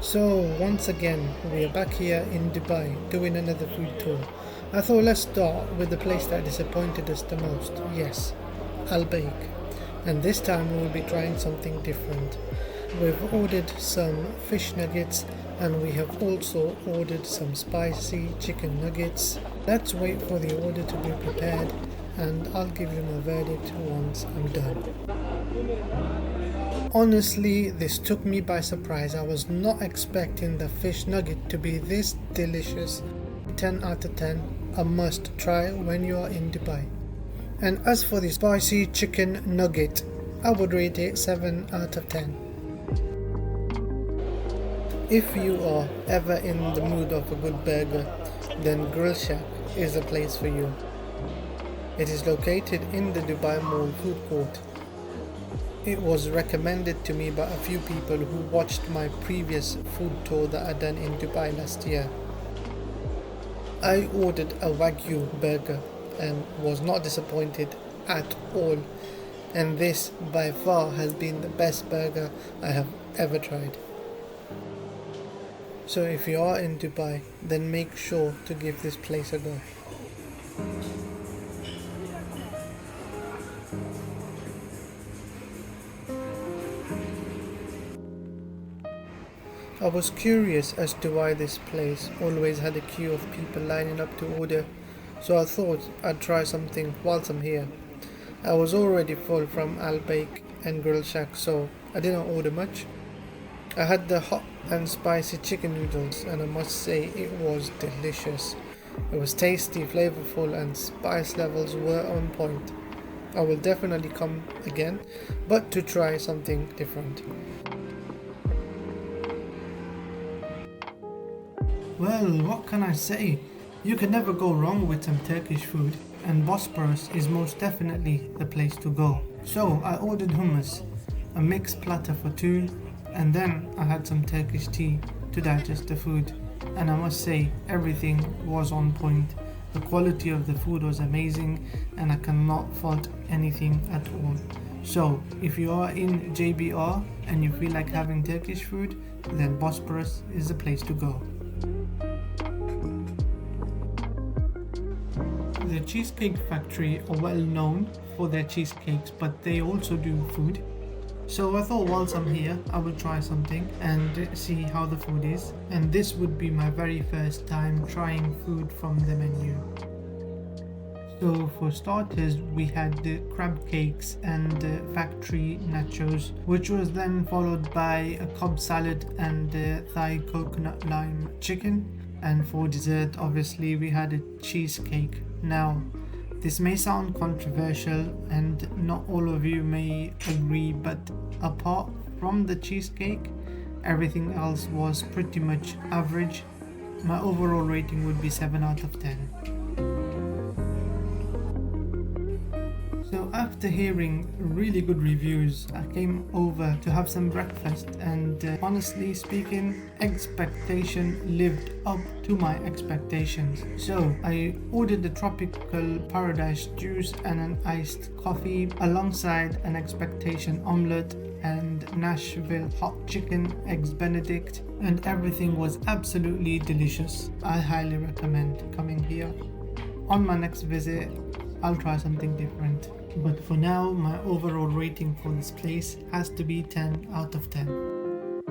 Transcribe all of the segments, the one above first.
So once again, we are back here in Dubai doing another food tour. I thought let's start with the place that disappointed us the most. Yes, Baik. And this time we will be trying something different. We've ordered some fish nuggets and we have also ordered some spicy chicken nuggets. Let's wait for the order to be prepared and I'll give you my verdict once I'm done. Honestly, this took me by surprise. I was not expecting the fish nugget to be this delicious. 10 out of 10, a must try when you are in Dubai. And as for the spicy chicken nugget, I would rate it 7 out of 10. If you are ever in the mood of a good burger, then Grilll Shack is the place for you. It is located in the Dubai Mall food court. It was recommended to me by a few people who watched my previous food tour that I done in Dubai last year. I ordered a Wagyu burger and was not disappointed at all, and this by far has been the best burger I have ever tried. So if you are in Dubai, then make sure to give this place a go. I was curious as to why this place always had a queue of people lining up to order, so I thought I'd try something whilst I'm here. I was already full from Baik and Grilll Shack, so I didn't order much. I had the hot and spicy chicken noodles and I must say it was delicious. It was tasty, flavorful and spice levels were on point. I will definitely come again, but to try something different. Well, what can I say? You can never go wrong with some Turkish food, and Bosporus is most definitely the place to go. So I ordered hummus, a mixed platter for two, and then I had some Turkish tea to digest the food. And I must say, everything was on point. The quality of the food was amazing, and I cannot fault anything at all. So, if you are in JBR and you feel like having Turkish food, then Bosporus is the place to go. The Cheesecake Factory are well known for their cheesecakes, but they also do food. So I thought whilst I'm here, I will try something and see how the food is. And this would be my very first time trying food from the menu. So for starters, we had the crab cakes and factory nachos, which was then followed by a Cobb salad and Thai coconut lime chicken. And for dessert, obviously, we had a cheesecake. Now, this may sound controversial and not all of you may agree, but apart from the cheesecake, everything else was pretty much average. My overall rating would be 7 out of 10. So after hearing really good reviews, I came over to have some breakfast and honestly speaking, Eggspectation lived up to my expectations. So I ordered the tropical paradise juice and an iced coffee alongside an Eggspectation omelette and Nashville hot chicken eggs benedict, and everything was absolutely delicious. I highly recommend coming here. On my next visit, I'll try something different. But for now, my overall rating for this place has to be 10 out of 10.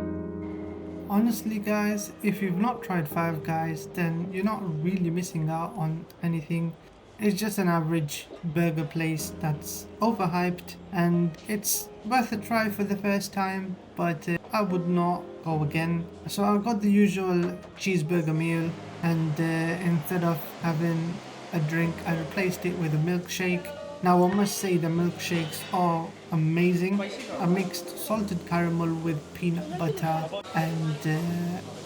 Honestly guys, if you've not tried Five Guys, then you're not really missing out on anything. It's just an average burger place that's overhyped and it's worth a try for the first time, but I would not go again. So I got the usual cheeseburger meal and instead of having a drink, I replaced it with a milkshake. Now I must say the milkshakes are amazing. I mixed salted caramel with peanut butter and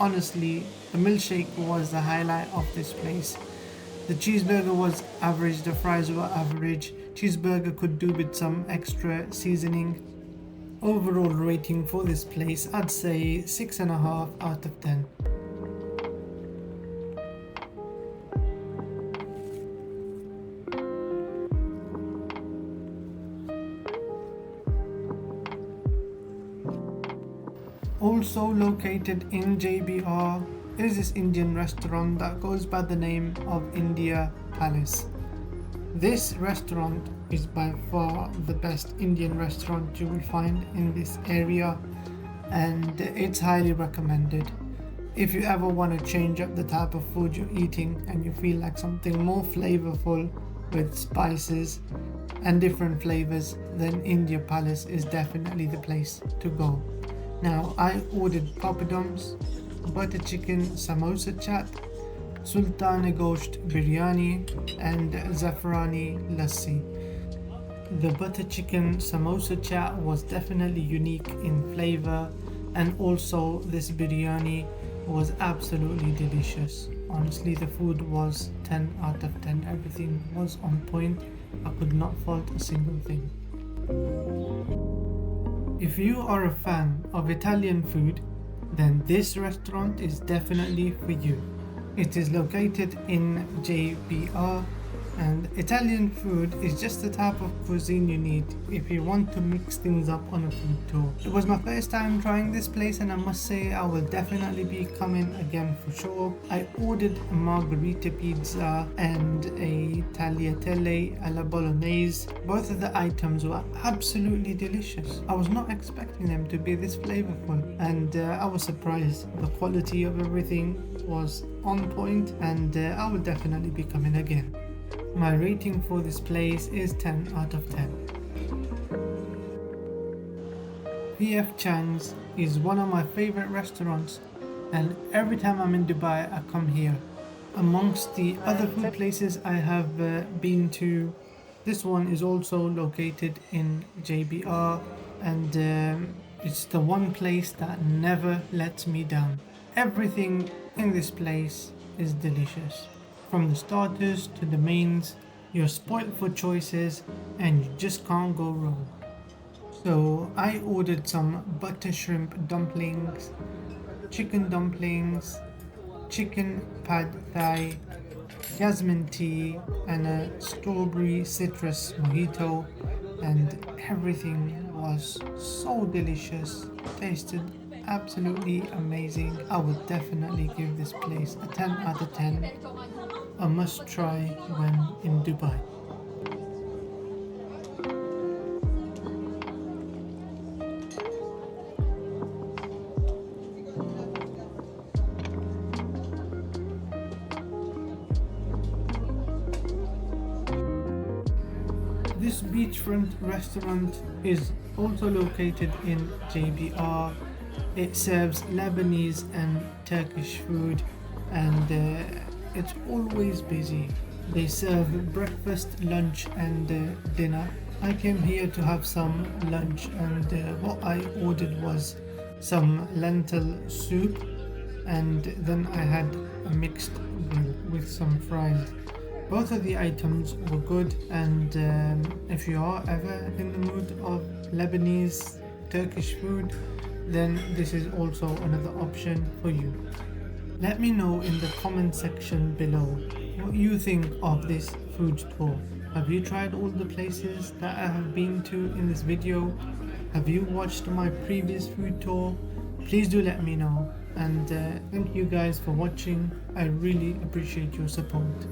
honestly the milkshake was the highlight of this place. The cheeseburger was average, the fries were average. Cheeseburger could do with some extra seasoning. Overall rating for this place, I'd say 6.5 out of 10. Also located in JBR is this Indian restaurant that goes by the name of India Palace. This restaurant is by far the best Indian restaurant you will find in this area, and it's highly recommended. If you ever want to change up the type of food you're eating and you feel like something more flavorful with spices and different flavors, then India Palace is definitely the place to go. Now, I ordered papadums, butter chicken samosa chat, sultana gosht biryani, and zafarani lassi. The butter chicken samosa chat was definitely unique in flavor, and also this biryani was absolutely delicious. Honestly, the food was 10 out of 10. Everything was on point. I could not fault a single thing. If you are a fan of Italian food, then this restaurant is definitely for you. It is located in JBR, and Italian food is just the type of cuisine you need if you want to mix things up on a food tour. It was my first time trying this place, and I must say I will definitely be coming again for sure. I ordered a margherita pizza and a tagliatelle alla bolognese. Both of the items were absolutely delicious. I was not expecting them to be this flavorful, and I was surprised. The quality of everything was on point, and I will definitely be coming again. My rating for this place is 10 out of 10. P.F Changs is one of my favorite restaurants, and every time I'm in Dubai I come here. Amongst the other food places I have been to, this one is also located in JBR, and it's the one place that never lets me down. Everything in this place is delicious. From the starters to the mains, you're spoiled for choices and you just can't go wrong. So I ordered some butter shrimp dumplings, chicken dumplings, chicken pad thai, jasmine tea, and a strawberry citrus mojito, and everything was so delicious. Tasted absolutely amazing. I would definitely give this place a 10 out of 10. A must try when in Dubai. This beachfront restaurant is also located in JBR. It serves Lebanese and Turkish food, and it's always busy. They serve breakfast, lunch, and dinner. I came here to have some lunch, and what I ordered was some lentil soup, and then I had a mixed grill with some fries. Both of the items were good, and if you are ever in the mood of Lebanese, Turkish food, then this is also another option for you. Let me know in the comment section below what you think of this food tour. Have you tried all the places that I have been to in this video? Have you watched my previous food tour? Please do let me know, and thank you guys for watching. I really appreciate your support.